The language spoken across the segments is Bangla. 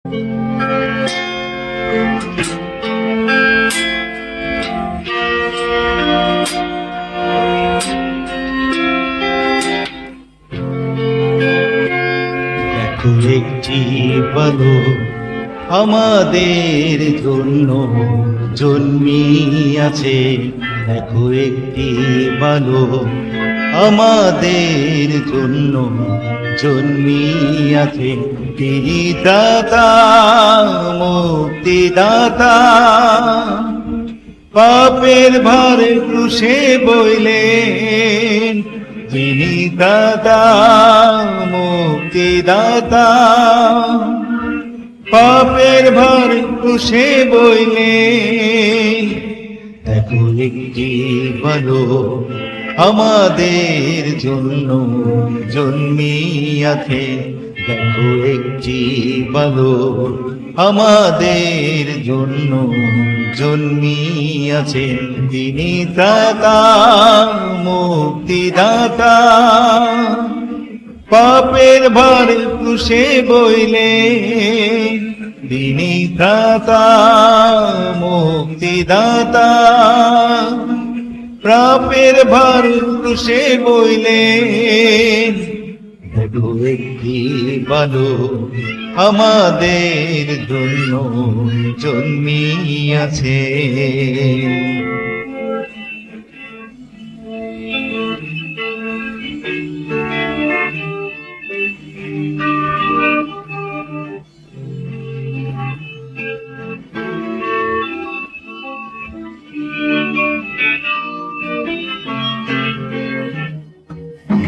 দেখো একটি বালক আমাদের জন্য জন্মিয়াছে। দেখো একটি বালক আমাদের জন্য জন্মিয়াছে। তিনি দাতা, মুক্তিদাতা, পাপের ভার ক্রুশে বইলেন। তিনি দাতা, মুক্তিদাতা, পাপের ভার ক্রুশে বইলেন। দেখো একটি বালক আমাদের জন্য জন্মিয়াছে। দেখো একটি বালক আমাদের জন্য জন্মিয়াছে। তিনি দাতা, মুক্তিদাতা, পাপের ভার ক্রুশে বইলেন। তিনি দাতা, মুক্তিদাতা, পাপের ভার ক্রুশে বইলেন। দেখো একটি বালক আমাদের জন্য জন্মিয়াছে।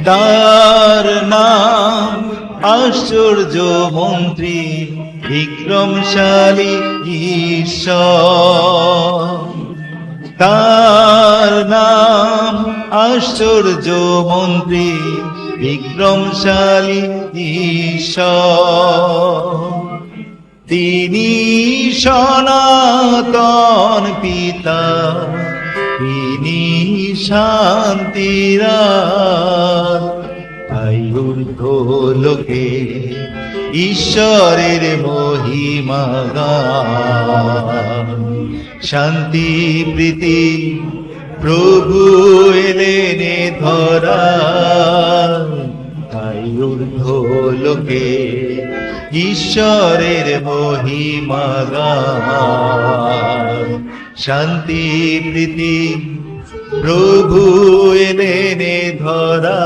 তার নাম আশ্চর্য মন্ত্রী, বিক্রমশালী ঈশ্বর। তার নাম আশ্চর্য মন্ত্রী, বিক্রমশালী ঈশ্বর। তিনি সনাতন পিতা, তিনি শান্তির। তাই ঊর্ধ্বলোকে ঈশ্বরের মহিমা গান। শান্তি প্রীতি প্রভু এলেন ধরা। তাই ঊর্ধ্বলোকে ঈশ্বরের মহিমা গান। শান্তি প্রীতি প্রভু এলেন ধরা।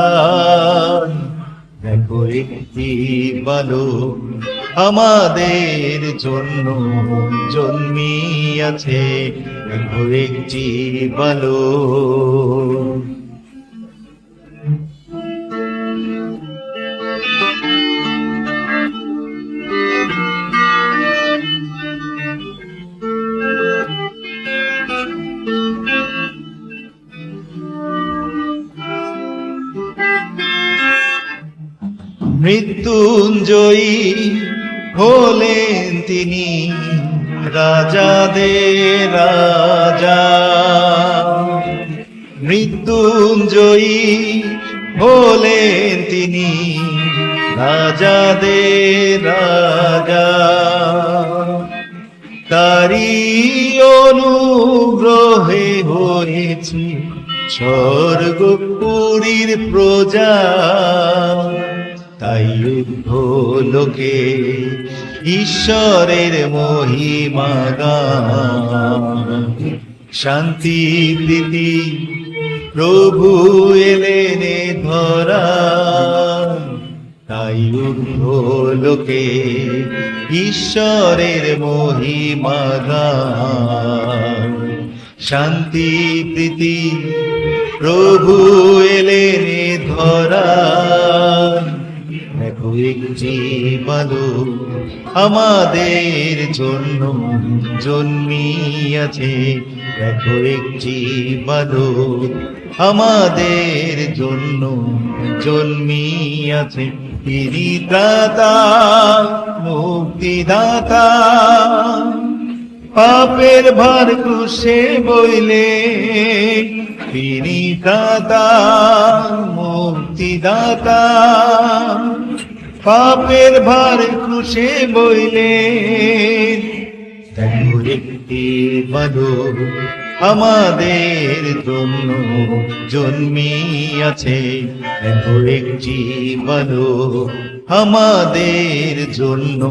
দেখো একটি বালক আমাদের জন্য জন্মিয়াছে। দেখো একটি বালক। মৃত্যুঞ্জয়ী হলেন তিনি, রাজাদের রাজা। মৃত্যুঞ্জয়ী হলেন তিনি, রাজাদের রাজা। তারি অনুগ্রহে হয়েছে স্বর্গপুরীর প্রজা। তাই ঊর্ধ্বলোকে ঈশ্বরের মহিমা গান। শান্তি প্রীতি প্রভু এলেন ধরা। তাই ঊর্ধ্বলোকে ঈশ্বরের মহিমা গান। শান্তি প্রীতি প্রভু এলেন ধরা। দেখো একটি বালক আমাদের জন্য জন্মিয়াছে। দেখো একটি বালক আমাদের জন্য জন্মিয়াছে। তিনি দাতা, মুক্তিদাতা, পাপের ভার ক্রুশে বইলেন। তিনি দাতা, মুক্তিদাতা, পাপের ভার ক্রুশে বইলেন। দেখো একটি মানব আমাদের জন্য জন্মিয়াছে, দেখো একটি মানব আমাদের জন্য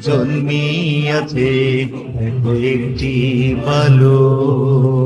জন্মিয়াছে, দেখো একটি মানব।